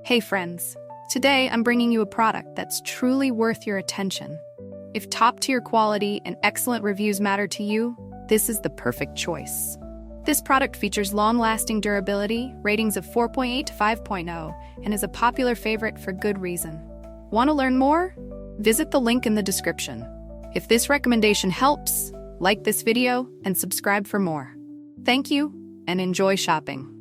Hey friends, today I'm bringing you a product that's truly worth your attention. If top-tier quality and excellent reviews matter to you, this is the perfect choice. This product features long-lasting durability, ratings of 4.8 to 5.0, and is a popular favorite for good reason. Want to learn more? Visit the link in the description. If this recommendation helps, like this video and subscribe for more. Thank you, and enjoy shopping.